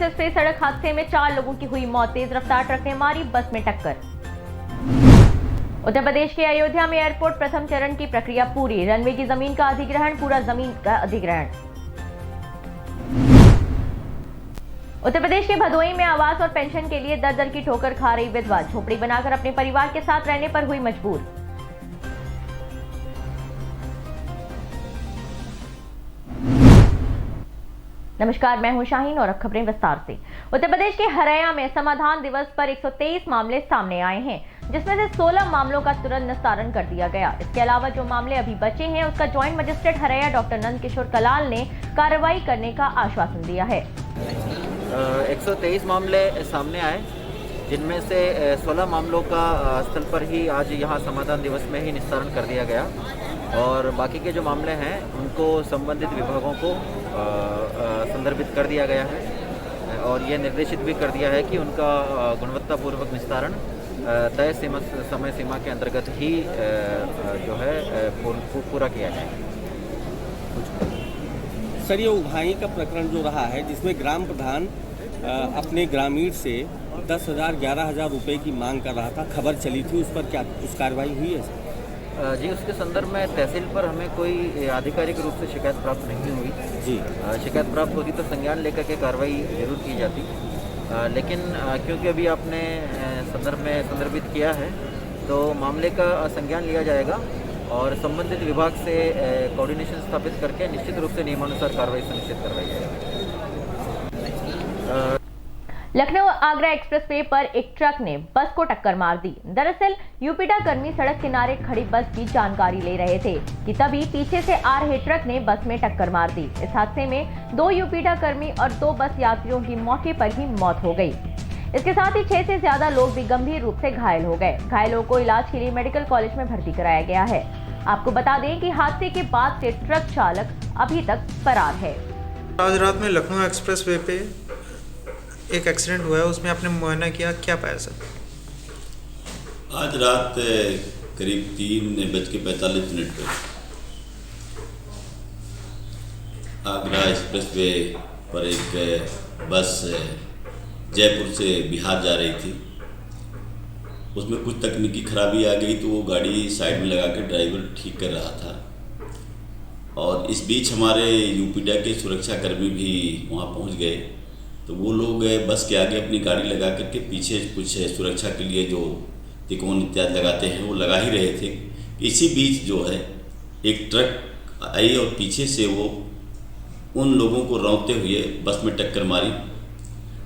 Expressway सड़क हादसे में 4 लोगों की हुई मौत। तेज रफ्तार ट्रक ने मारी बस में टक्कर। उत्तर प्रदेश के अयोध्या में एयरपोर्ट प्रथम चरण की प्रक्रिया पूरी। रनवे की जमीन का अधिग्रहण, पूरा जमीन का अधिग्रहण। उत्तर प्रदेश के भदोही में आवास और पेंशन के लिए दर दर की ठोकर खा रही विधवा, झोपड़ी बनाकर अपने परिवार के साथ रहने पर हुई मजबूर। नमस्कार, मैं हूं शाहीन और अब खबरें विस्तार से। उत्तर प्रदेश के हरैया में समाधान दिवस पर 123 मामले सामने आए हैं, जिसमें से 16 मामलों का तुरंत निस्तारण कर दिया गया। इसके अलावा जो मामले अभी बचे हैं, उसका joint magistrate Haraiya doctor Nand Kishore Kalal ने कार्रवाई करने का आश्वासन दिया है। 123 मामले सामने आए, जिनमें से 16 मामलों का स्थल पर ही आज यहाँ समाधान दिवस में ही निस्तारण कर दिया गया और बाकी के जो मामले हैं उनको संबंधित विभागों को संदर्भित कर दिया गया है और ये निर्देशित भी कर दिया है कि उनका गुणवत्तापूर्वक निस्तारण तय समय सीमा के अंतर्गत ही जो है पूरा किया जाए। सर, ये उभाई का प्रकरण जो रहा है, जिसमें ग्राम प्रधान अपने ग्रामीण से 10,000 11,000 रुपये की मांग कर रहा था, खबर चली थी, उस पर क्या कुछ कार्रवाई हुई है सर? जी, उसके संदर्भ में तहसील पर हमें कोई आधिकारिक रूप से शिकायत प्राप्त नहीं हुई। जी, शिकायत प्राप्त होती तो संज्ञान लेकर के कार्रवाई जरूर की जाती, लेकिन क्योंकि अभी आपने संदर्भ में संदर्भित किया है तो मामले का संज्ञान लिया जाएगा और संबंधित विभाग से कोऑर्डिनेशन स्थापित करके निश्चित रूप से नियमानुसार कार्रवाई सुनिश्चित करवाई जाएगी। लखनऊ आगरा एक्सप्रेसवे पर एक ट्रक ने बस को टक्कर मार दी। दरअसल यूपीडा कर्मी सड़क किनारे खड़ी बस की जानकारी ले रहे थे कि तभी पीछे से आ रहे ट्रक ने बस में टक्कर मार दी। इस हादसे में 2 यूपीडा कर्मी और 2 बस यात्रियों की मौके पर ही मौत हो गई। इसके साथ ही 6 से ज्यादा लोग भी गंभीर रूप से घायल हो गए। घायलों को इलाज के लिए मेडिकल कॉलेज में भर्ती कराया गया है। आपको बता दें कि हादसे के बाद से ट्रक चालक अभी तक फरार है। आज रात में लखनऊ एक्सप्रेसवे पे एक एक्सीडेंट हुआ है, उसमें आपने मुआयना किया, क्या पाया सर? आज रात करीब 3:45 पर आगरा एक्सप्रेसवे पर एक बस जयपुर से बिहार जा रही थी। उसमें कुछ तकनीकी खराबी आ गई तो वो गाड़ी साइड में लगा के ड्राइवर ठीक कर रहा था और इस बीच हमारे यूपीडा के सुरक्षाकर्मी भी वहाँ पहुँच गए। तो वो लोग बस के आगे अपनी गाड़ी लगा करके पीछे कुछ सुरक्षा के लिए जो तिकोन इत्यादि लगाते हैं वो लगा ही रहे थे। इसी बीच जो है एक ट्रक आई और पीछे से वो उन लोगों को रौंदते हुए बस में टक्कर मारी,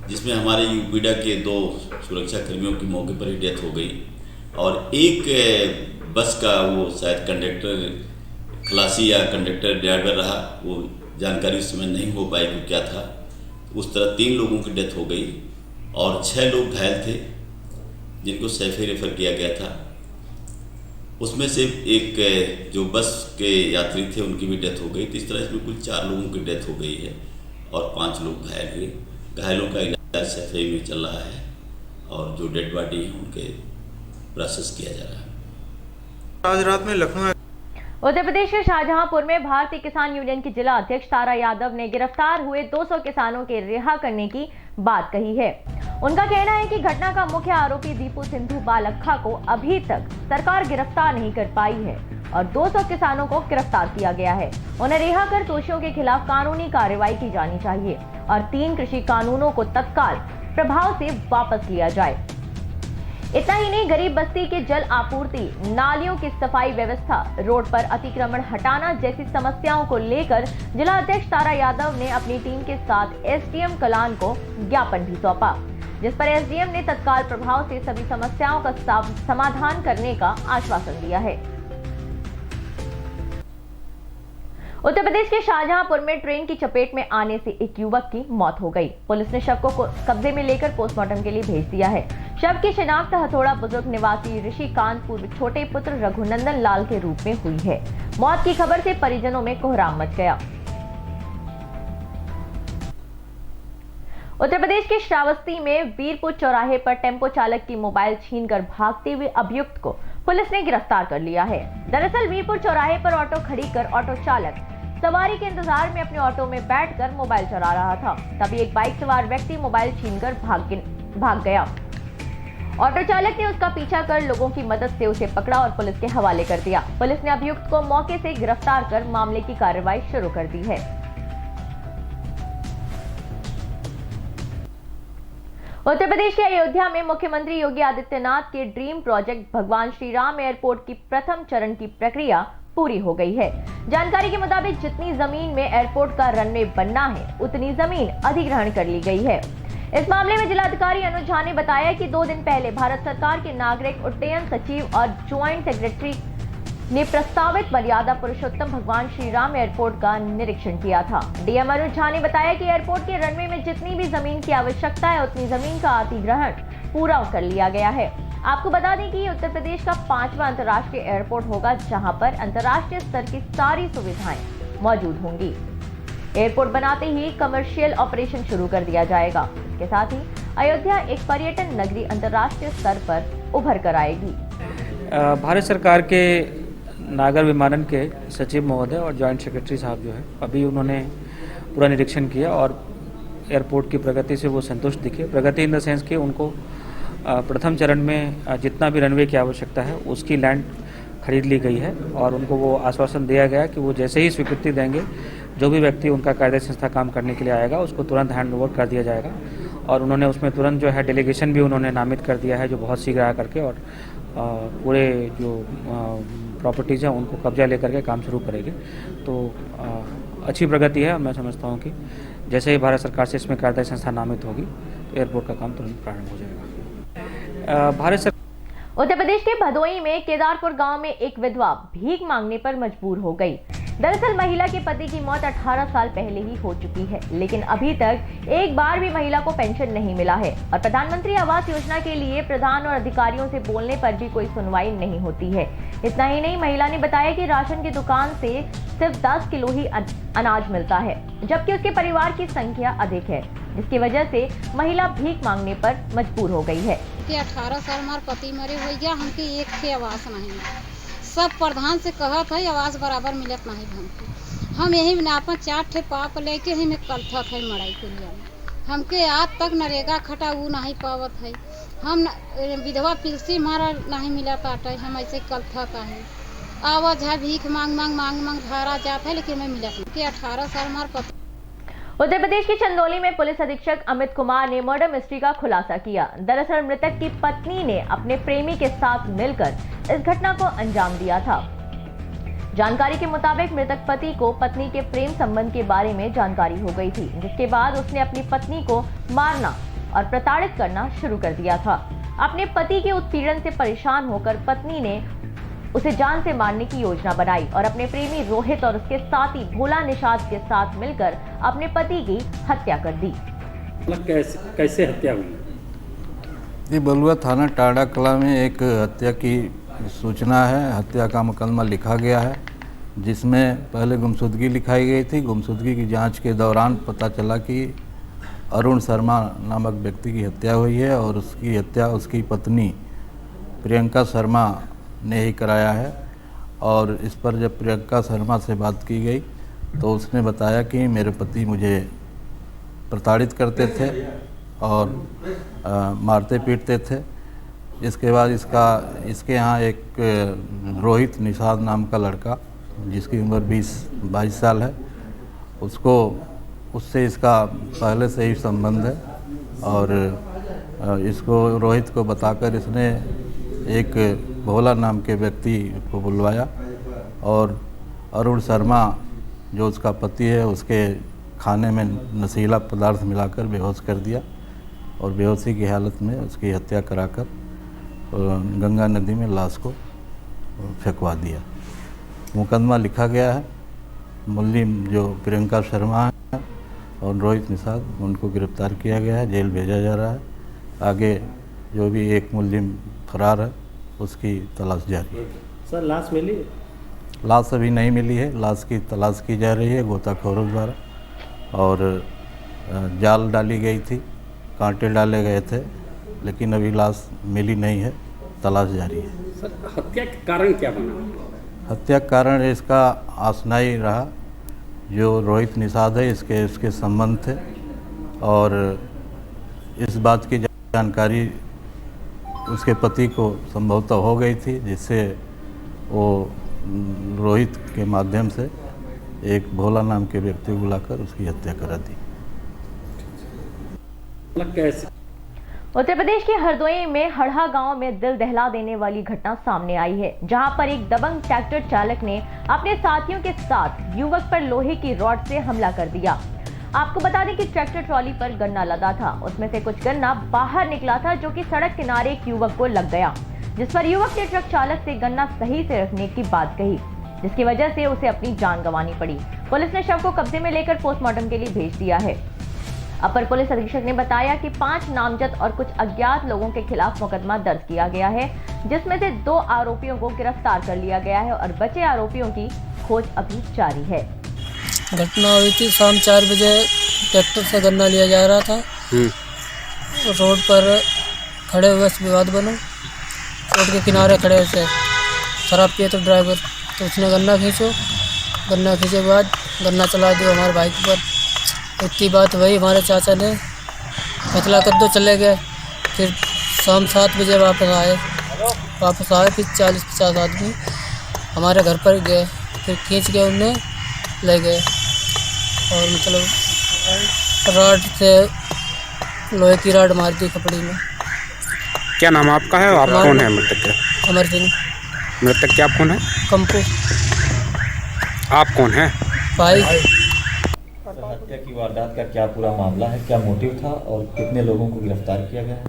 जिसमें हमारे यूपीडा के 2 सुरक्षाकर्मियों की मौके पर ही डेथ हो गई और एक बस का वो शायद कंडक्टर खलासी या कंडक्टर ड्राइवर रहा, वो जानकारी उस समय नहीं हो पाई कि क्या था। उस तरह 3 लोगों की डेथ हो गई और 6 लोग घायल थे, जिनको सैफे रेफर किया गया था। उसमें से एक जो बस के यात्री थे उनकी भी डेथ हो गई। तो इस तरह इसमें कुल 4 लोगों की डेथ हो गई है और 5 लोग घायल हुए। घायलों का इलाज सैफे में चल रहा है और जो डेड बॉडी है उनके प्रोसेस किया जा रहा है। आज रात में लखनऊ उत्तर प्रदेश के शाहजहांपुर में भारतीय किसान यूनियन की जिला अध्यक्ष तारा यादव ने गिरफ्तार हुए 200 किसानों के रिहा करने की बात कही है। उनका कहना है कि घटना का मुख्य आरोपी दीपू सिंधु बालखा को अभी तक सरकार गिरफ्तार नहीं कर पाई है और 200 किसानों को गिरफ्तार किया गया है। उन्हें रिहा कर दोषियों के खिलाफ कानूनी कार्रवाई की जानी चाहिए और 3 कृषि कानूनों को तत्काल प्रभाव से वापस लिया जाए। इतना ही नहीं, गरीब बस्ती के जल आपूर्ति, नालियों की सफाई व्यवस्था, रोड पर अतिक्रमण हटाना जैसी समस्याओं को लेकर जिला अध्यक्ष तारा यादव ने अपनी टीम के साथ एसडीएम कलान को ज्ञापन भी सौंपा, जिस पर एसडीएम ने तत्काल प्रभाव से सभी समस्याओं का समाधान करने का आश्वासन दिया है। उत्तर प्रदेश के शाहजहांपुर में ट्रेन की चपेट में आने से एक युवक की मौत हो गई। पुलिस ने शव को कब्जे में लेकर पोस्टमार्टम के लिए भेज दिया है। शव की शिनाख्त हथौड़ा बुजुर्ग निवासी ऋषिकांत पूर्व छोटे पुत्र रघुनंदन लाल के रूप में हुई है। मौत की खबर से परिजनों में कोहराम मच गया। उत्तर प्रदेश के श्रावस्ती में वीरपुर चौराहे पर टेम्पो चालक की मोबाइल छीनकर भागते हुए अभियुक्त को पुलिस ने गिरफ्तार कर लिया है। दरअसल वीरपुर चौराहे पर ऑटो खड़ी कर ऑटो चालक सवारी के इंतजार में अपने ऑटो में बैठकर मोबाइल चला रहा था। तभी एक बाइक सवार व्यक्ति मोबाइल छीनकर भाग गया। ऑटो चालक ने उसका पीछा कर लोगों की मदद से उसे पकड़ा और पुलिस के हवाले कर दिया। पुलिस ने अभियुक्त को मौके से गिरफ्तार कर मामले की कार्रवाई शुरू कर दी है। उत्तर प्रदेश के अयोध्या में मुख्यमंत्री योगी आदित्यनाथ के ड्रीम प्रोजेक्ट भगवान श्री राम एयरपोर्ट की प्रथम चरण की प्रक्रिया पूरी हो गई है। जानकारी के मुताबिक जितनी जमीन में एयरपोर्ट का रनवे बनना है उतनी जमीन अधिग्रहण कर ली गई है। इस मामले में जिलाधिकारी अनुज झा ने बताया कि 2 दिन पहले भारत सरकार के नागरिक उड्डयन सचिव और ज्वाइंट सेक्रेटरी ने प्रस्तावित मर्यादा पुरुषोत्तम भगवान श्री राम एयरपोर्ट का निरीक्षण किया था। डीएम अनुज झा ने बताया कि एयरपोर्ट के रनवे में जितनी भी जमीन की आवश्यकता है उतनी जमीन का अधिग्रहण पूरा कर लिया गया है। आपको बता दें कि उत्तर प्रदेश का 5वां अंतर्राष्ट्रीय एयरपोर्ट होगा, जहां पर अंतर्राष्ट्रीय स्तर की सारी सुविधाएं मौजूद होंगी। एयरपोर्ट बनाते ही कमर्शियल ऑपरेशन शुरू कर दिया जाएगा। इसके साथ ही अयोध्या एक पर्यटन नगरी अंतर्राष्ट्रीय स्तर पर उभर कर आएगी। भारत सरकार के नागर विमानन के सचिव महोदय और जॉइंट सेक्रेटरी साहब जो है अभी उन्होंने पूरा निरीक्षण किया और एयरपोर्ट की प्रगति से वो संतुष्ट दिखे। प्रगति इन द सेंस कि उनको प्रथम चरण में जितना भी रनवे की आवश्यकता है उसकी लैंड खरीद ली गई है और उनको वो आश्वासन दिया गया कि वो जैसे ही स्वीकृति देंगे जो भी व्यक्ति उनका कायदे संस्था काम करने के लिए आएगा उसको तुरंत हैंड ओवर कर दिया जाएगा। और उन्होंने उसमें तुरंत जो है डेलीगेशन भी उन्होंने नामित कर दिया है जो बहुत शीघ्र आ करके और पूरे जो प्रॉपर्टीज़ हैं उनको कब्जा लेकर के काम शुरू करेंगे। तो अच्छी प्रगति है और मैं समझता हूँ कि जैसे ही भारत सरकार से इसमें कायदा संस्था नामित होगी तो एयरपोर्ट का काम तुरंत प्रारंभ हो जाएगा। उत्तर प्रदेश के भदोही में केदारपुर गांव में एक विधवा भीख मांगने पर मजबूर हो गई। दरअसल महिला के पति की मौत 18 साल पहले ही हो चुकी है, लेकिन अभी तक एक बार भी महिला को पेंशन नहीं मिला है और प्रधानमंत्री आवास योजना के लिए प्रधान और अधिकारियों से बोलने पर भी कोई सुनवाई नहीं होती है। इतना ही नहीं, महिला ने बताया कि राशन की दुकान से सिर्फ 10 किलो ही अनाज मिलता है, जबकि उसके परिवार की संख्या अधिक है, जिसकी वजह से महिला भीख मांगने पर मजबूर हो गई है। 18 साल हमारे पति मरे हो गया, हमके एक से आवास नहीं मिला। सब प्रधान से कहत है आवास बराबर मिलत नहीं हमके। हम यही नापा 4 ठे पाप लेके ही में कलथत है मड़ाई कुलिया में। हमके आज तक नरेगा खटा वो नहीं पावत है। हम विधवा पिलसी हमारा नहीं मिला ताटा, हम ऐसे कलथत है। आवाज है भीख मांग मांग मांग मांग धारा जाता है, लेकिन मैं मिलत नहीं। 18 साल हमारे पति। उत्तर प्रदेश के चंदौली में पुलिस अधीक्षक अमित कुमार ने मर्डर मिस्ट्री का खुलासा किया। दरअसल मृतक की पत्नी ने अपने प्रेमी के साथ मिलकर इस घटना को अंजाम दिया था। जानकारी के मुताबिक मृतक पति को पत्नी के प्रेम संबंध के बारे में जानकारी हो गई थी, जिसके बाद उसने अपनी पत्नी को मारना और प्रताड़ित करना शुरू कर दिया था। अपने पति के उत्पीड़न से परेशान होकर पत्नी ने उसे जान से मारने की योजना बनाई और अपने प्रेमी रोहित और उसके साथी भोला निषाद के साथ मिलकर अपने पति की हत्या कर दी। कैसे हत्या हुई? ये बलुआ थाना टाड़ा कला में एक हत्या की सूचना है। हत्या का मुकदमा लिखा गया है, जिसमें पहले गुमशुदगी लिखाई गई थी। गुमशुदगी की जांच के दौरान पता चला कि अरुण शर्मा नामक व्यक्ति की हत्या हुई है और उसकी हत्या उसकी पत्नी प्रियंका शर्मा ने ही कराया है। और इस पर जब प्रियंका शर्मा से बात की गई तो उसने बताया कि मेरे पति मुझे प्रताड़ित करते थे और मारते पीटते थे। इसके बाद इसके यहाँ एक रोहित निषाद नाम का लड़का जिसकी उम्र 20-22 साल है, उससे इसका पहले से ही संबंध है। और इसको रोहित को बताकर इसने एक भोला नाम के व्यक्ति को बुलवाया और अरुण शर्मा जो उसका पति है उसके खाने में नशीला पदार्थ मिलाकर बेहोश कर दिया और बेहोशी की हालत में उसकी हत्या कराकर गंगा नदी में लाश को फेंकवा दिया। मुकदमा लिखा गया है। मुल्जिम जो प्रियंका शर्मा है और रोहित निषाद, उनको गिरफ्तार किया गया है, जेल भेजा जा रहा है। आगे जो भी एक मुल्जिम फरार है उसकी तलाश जारी है। सर लाश मिली? लाश अभी नहीं मिली है। लाश की तलाश की जा रही है गोताखोरों द्वारा और जाल डाली गई थी, कांटे डाले गए थे, लेकिन अभी लाश मिली नहीं है, तलाश जारी है। सर हत्या का कारण क्या बना? हत्या का कारण इसका आसनाई रहा जो रोहित निषाद है इसके संबंध थे और इस बात की जानकारी उसके पति को संभवतः हो गई थी, जिससे वो रोहित के माध्यम से एक भोला नाम के व्यक्ति को बुलाकर उसकी हत्या करा दी। कैसे? उत्तर प्रदेश के हरदोई में हड़हा गांव में दिल दहला देने वाली घटना सामने आई है, जहां पर एक दबंग ट्रैक्टर चालक ने अपने साथियों के साथ युवक पर लोहे की रॉड से हमला कर दिया। आपको बता दें कि ट्रैक्टर ट्रॉली पर गन्ना लदा था, उसमें से कुछ गन्ना बाहर निकला था जो कि सड़क किनारे एक युवक को लग गया, जिस पर युवक ने ट्रक चालक से गन्ना सही से रखने की बात कही, जिसकी वजह से उसे अपनी जान गंवानी पड़ी। पुलिस ने शव को कब्जे में लेकर पोस्टमार्टम के लिए भेज दिया है। अपर पुलिस अधीक्षक ने बताया कि 5 नामजद और कुछ अज्ञात लोगों के खिलाफ मुकदमा दर्ज किया गया है, जिसमें से 2 आरोपियों को गिरफ्तार कर लिया गया है और बचे आरोपियों की खोज अभी जारी है। घटना हुई थी शाम 4 बजे, ट्रैक्टर से गन्ना लिया जा रहा था। रोड पर खड़े हुए विवाद बना, रोड के किनारे खड़े से शराब पिए तो ड्राइवर, तो उसने गन्ना खींचे के बाद गन्ना चला दिया हमारे बाइक पर। इतनी बात वही हमारे चाचा ने फैसला कर दो चले गए। फिर शाम 7 बजे वापस आए फिर 40-50 आदमी हमारे घर पर गए, फिर खींच के उन्हें ले गए और मतलब रॉड से लोहे की रॉड मार दी खपड़ी में। क्या नाम आपका है? आप कौन है मृतक? अमर सिंह। मृतक क्या कौन है? कंपू। आप कौन है? भाई। हत्या की वारदात का क्या पूरा मामला है, क्या मोटिव था और कितने लोगों को गिरफ्तार किया गया है?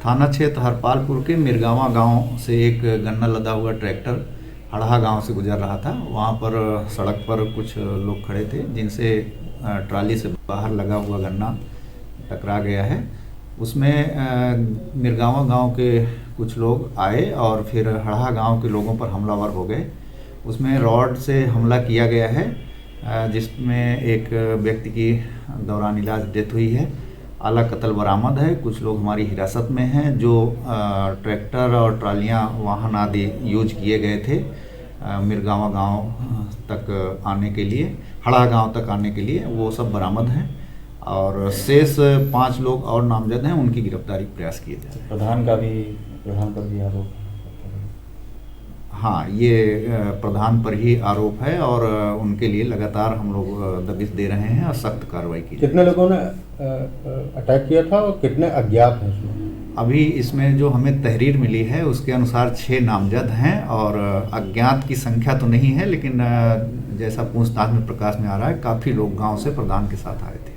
थाना क्षेत्र हरपालपुर के मिरगावा गांव से एक गन्ना लदा हुआ ट्रैक्टर हड़हा गांव से गुजर रहा था। वहां पर सड़क पर कुछ लोग खड़े थे, जिनसे ट्राली से बाहर लगा हुआ गन्ना टकरा गया है। उसमें मिरगावा गांव के कुछ लोग आए और फिर हड़हा गांव के लोगों पर हमलावर हो गए। उसमें रॉड से हमला किया गया है, जिसमें एक व्यक्ति की दौरान इलाज डेथ हुई है। आला कत्ल बरामद है। कुछ लोग हमारी हिरासत में हैं जो ट्रैक्टर और ट्रालियां वाहन आदि यूज किए गए थे मिरगावा गांव तक आने के लिए, हड़ा गांव तक आने के लिए, वो सब बरामद हैं और शेष 5 लोग और नामजद हैं, उनकी गिरफ्तारी प्रयास किए जा रहे हैं। प्रधान पर भी आरोप? हाँ, ये प्रधान पर ही आरोप है और उनके लिए लगातार हम लोग दबिश दे रहे हैं और सख्त कार्रवाई की। कितने लोगों ने अटैक किया था और कितने अज्ञात हैं इसमें? अभी इसमें जो हमें तहरीर मिली है उसके अनुसार 6 नामजद हैं और अज्ञात की संख्या तो नहीं है, लेकिन जैसा पूछताछ में प्रकाश में आ रहा है काफ़ी लोग गांव से प्रधान के साथ आए थे।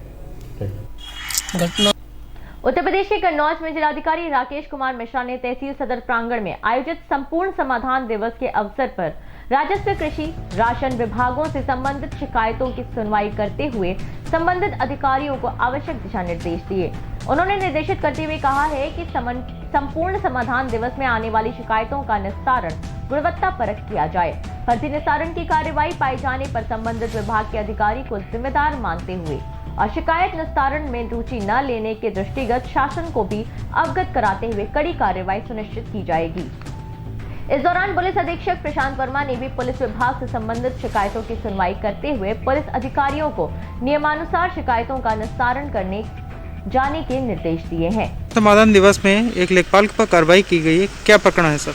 उत्तर प्रदेश के कन्नौज में जिलाधिकारी राकेश कुमार मिश्रा ने तहसील सदर प्रांगण में आयोजित संपूर्ण समाधान दिवस के अवसर पर राजस्व, कृषि, राशन विभागों से संबंधित शिकायतों की सुनवाई करते हुए संबंधित अधिकारियों को आवश्यक दिशा निर्देश दिए। उन्होंने निर्देशित करते हुए कहा है कि संपूर्ण समाधान दिवस में आने वाली शिकायतों का निस्तारण गुणवत्तापरक किया जाए। फर्जी निस्तारण की कार्रवाई पाए जाने पर संबंधित विभाग के अधिकारी को जिम्मेदार मानते हुए और शिकायत निस्तारण में रुचि न लेने के दृष्टिगत शासन को भी अवगत कराते हुए कड़ी कार्रवाई सुनिश्चित की जाएगी। इस दौरान पुलिस अधीक्षक प्रशांत वर्मा ने भी पुलिस विभाग से संबंधित शिकायतों की सुनवाई करते हुए पुलिस अधिकारियों को नियमानुसार शिकायतों का निस्तारण करने जाने के निर्देश दिए हैं। समाधान दिवस में एक लेखपाल पर कार्रवाई की गई है, क्या प्रकरण है सर?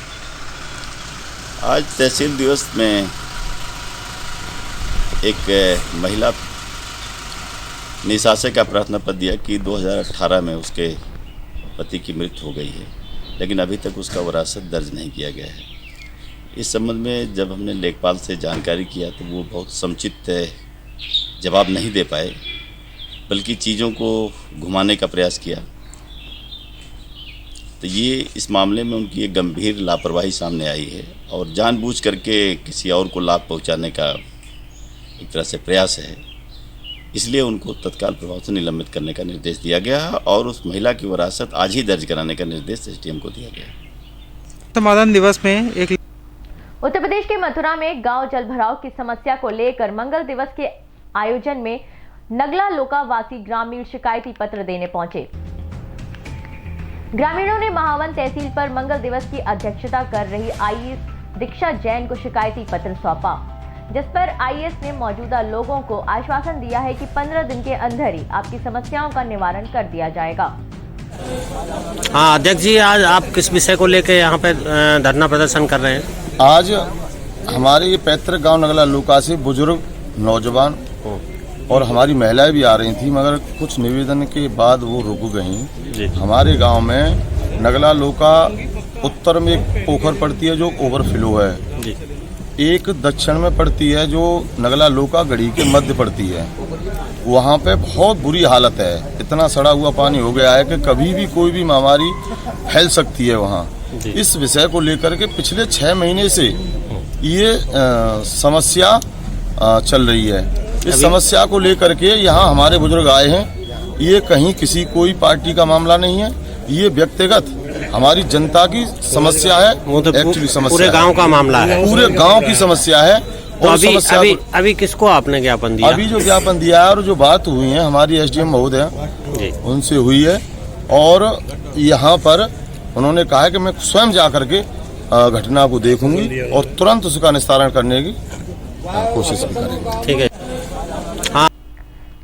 आज तहसील दिवस में एक महिला निशासे का प्रार्थना पत्र दिया कि 2018 में उसके पति की मृत्यु हो गई है, लेकिन अभी तक उसका वरासत दर्ज नहीं किया गया है। इस संबंध में जब हमने लेखपाल से जानकारी किया तो वो बहुत समुचित जवाब नहीं दे पाए, बल्कि चीज़ों को घुमाने का प्रयास किया। तो ये इस मामले में उनकी एक गंभीर लापरवाही सामने आई है और जानबूझ करके किसी और को लाभ पहुंचाने का एक तरह से प्रयास है। इसलिए उनको तत्काल प्रभाव से निलंबित करने का निर्देश दिया गया और उस महिला की वरासत आज ही दर्ज कराने का निर्देश एसडीएम को दिया गया। समाधान दिवस में एक उत्तर प्रदेश के मथुरा में गांव जलभराव की समस्या को लेकर मंगल दिवस के आयोजन में नगला लोका वासी ग्रामीण शिकायती पत्र देने पहुंचे। ग्रामीणों ने महावन तहसील पर मंगल दिवस की अध्यक्षता कर रही आईएएस दीक्षा जैन को शिकायती पत्र सौंपा। जिस पर आईएएस ने मौजूदा लोगों को आश्वासन दिया है कि 15 दिन के अंदर ही आपकी समस्याओं का निवारण कर दिया जाएगा। हाँ अध्यक्ष जी, आज आप किस विषय को लेकर यहाँ पे धरना प्रदर्शन कर रहे हैं? आज हमारे ये पैतृक गांव नगला लूका से बुजुर्ग, नौजवान और हमारी महिलाएं भी आ रही थी, मगर कुछ निवेदन के बाद वो रुक गईं। हमारे गांव में नगला लूका उत्तर में एक पोखर पड़ती है जो ओवरफ्लो है, एक दक्षिण में पड़ती है जो नगला लूका गढ़ी के मध्य पड़ती है। वहाँ पे बहुत बुरी हालत है, इतना सड़ा हुआ पानी हो गया है कि कभी भी कोई भी महामारी फैल सकती है वहाँ। इस विषय को लेकर के पिछले 6 महीने से ये समस्या चल रही है। इस समस्या को लेकर के यहाँ हमारे बुजुर्ग आए हैं। ये कहीं किसी कोई पार्टी का मामला नहीं है, ये व्यक्तिगत हमारी जनता की समस्या है। एक्चुअली समस्या पूरे गांव का मामला है, पूरे गांव की समस्या है। तो अभी किसको आपने ज्ञापन दिया? अभी जो ज्ञापन दिया है और जो बात हुई है हमारी एसडीएम महोदय उनसे हुई है, और यहाँ पर उन्होंने कहा है कि मैं स्वयं जा करके घटना को देखूंगी और तुरंत उसका निस्तारण करने की कोशिश भी करेंगे। ठीक है।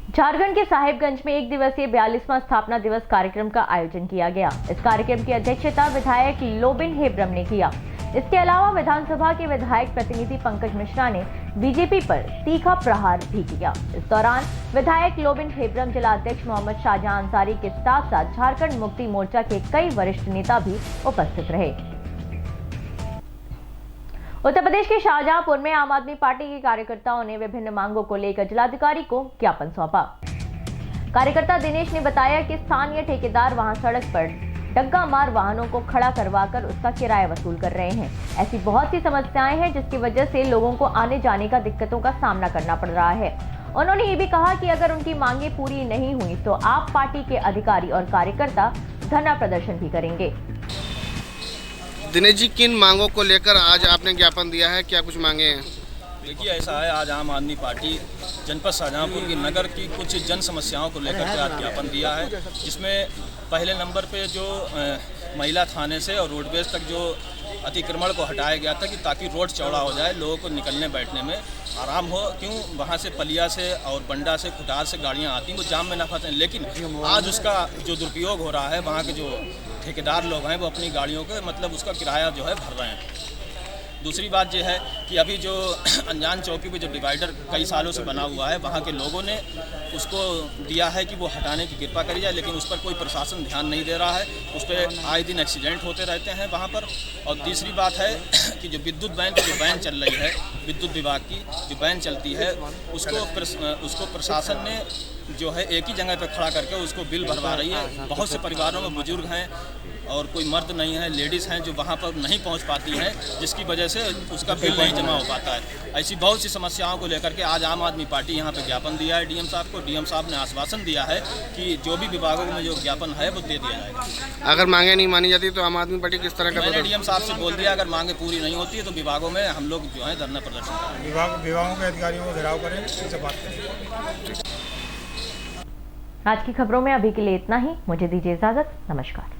झारखंड के साहिबगंज में 1 दिवसीय 42वां स्थापना दिवस कार्यक्रम का आयोजन किया गया। इस कार्यक्रम की अध्यक्षता विधायक लोबिन हेब्रम ने किया। इसके अलावा विधानसभा के विधायक प्रतिनिधि पंकज मिश्रा ने बीजेपी पर तीखा प्रहार भी किया। इस दौरान विधायक लोबिन हेब्रम, जिला अध्यक्ष मोहम्मद शाहजहां अंसारी के साथ साथ झारखंड मुक्ति मोर्चा के कई वरिष्ठ नेता भी उपस्थित रहे। उत्तर प्रदेश के शाहजहांपुर में आम आदमी पार्टी के कार्यकर्ताओं ने विभिन्न मांगों को लेकर जिलाधिकारी को ज्ञापन सौंपा। कार्यकर्ता दिनेश ने बताया कि स्थानीय ठेकेदार वहां सड़क पर डग्गा मार वाहनों को खड़ा करवाकर उसका किराया वसूल कर रहे हैं। ऐसी बहुत सी समस्याएं हैं जिसकी वजह से लोगों को आने जाने का दिक्कतों का सामना करना पड़ रहा है। उन्होंने ये भी कहा कि अगर उनकी मांगें पूरी नहीं हुई तो आप पार्टी के अधिकारी और कार्यकर्ता धरना प्रदर्शन भी करेंगे। दिनेश जी, किन मांगों को लेकर आज आपने ज्ञापन दिया है, क्या कुछ मांगे हैं? देखिए, ऐसा है, आज आम आदमी पार्टी जनपद शाहजहांपुर की नगर की कुछ जन समस्याओं को लेकर के आज ज्ञापन दिया है, जिसमें पहले नंबर पे जो महिला थाने से और रोडवेज तक जो अतिक्रमण को हटाया गया था कि ताकि रोड चौड़ा हो जाए, लोगों को निकलने बैठने में आराम हो। क्यों वहाँ से पलिया से और बंडा से खुटार से गाड़ियाँ आती हैं, वो जाम में ना फंसें। लेकिन आज उसका जो दुरुपयोग हो रहा है, वहाँ के जो ठेकेदार लोग हैं वो अपनी गाड़ियों के मतलब उसका किराया जो है भर रहे हैं। दूसरी बात यह है कि अभी जो अनजान चौकी पे जो डिवाइडर कई सालों से बना हुआ है, वहाँ के लोगों ने उसको दिया है कि वो हटाने की कृपा करी जाए, लेकिन उस पर कोई प्रशासन ध्यान नहीं दे रहा है। उस पर आए दिन एक्सीडेंट होते रहते हैं वहाँ पर। और तीसरी बात है कि जो विद्युत वैन की जो वैन चल रही है, विद्युत विभाग की जो वैन चलती है, उसको प्रशासन ने जो है एक ही जगह पर खड़ा करके उसको बिल भरवा रही है। बहुत से परिवारों में बुजुर्ग हैं और कोई मर्द नहीं है, लेडीज़ हैं जो वहाँ पर नहीं पहुँच पाती हैं, जिसकी वजह से उसका बिल नहीं जमा हो पाता है। ऐसी बहुत सी समस्याओं को लेकर के आज आम आदमी पार्टी यहाँ पे ज्ञापन दिया है डीएम साहब को। डीएम साहब ने आश्वासन दिया है कि जो भी विभागों में जो ज्ञापन है वो दे दिया जाएगा। अगर मांगे नहीं मानी जाती तो आम आदमी पार्टी किस तरह का? मैंने डीएम साहब से बोल दिया, अगर मांगे पूरी नहीं होती है तो विभागों में हम लोग जो है धरना प्रदर्शन करेंगे, विभागों के अधिकारियों को घेराव करेंगे, उनसे बात करेंगे। आज की खबरों में अभी के लिए इतना ही। मुझे दीजिए इजाजत। नमस्कार।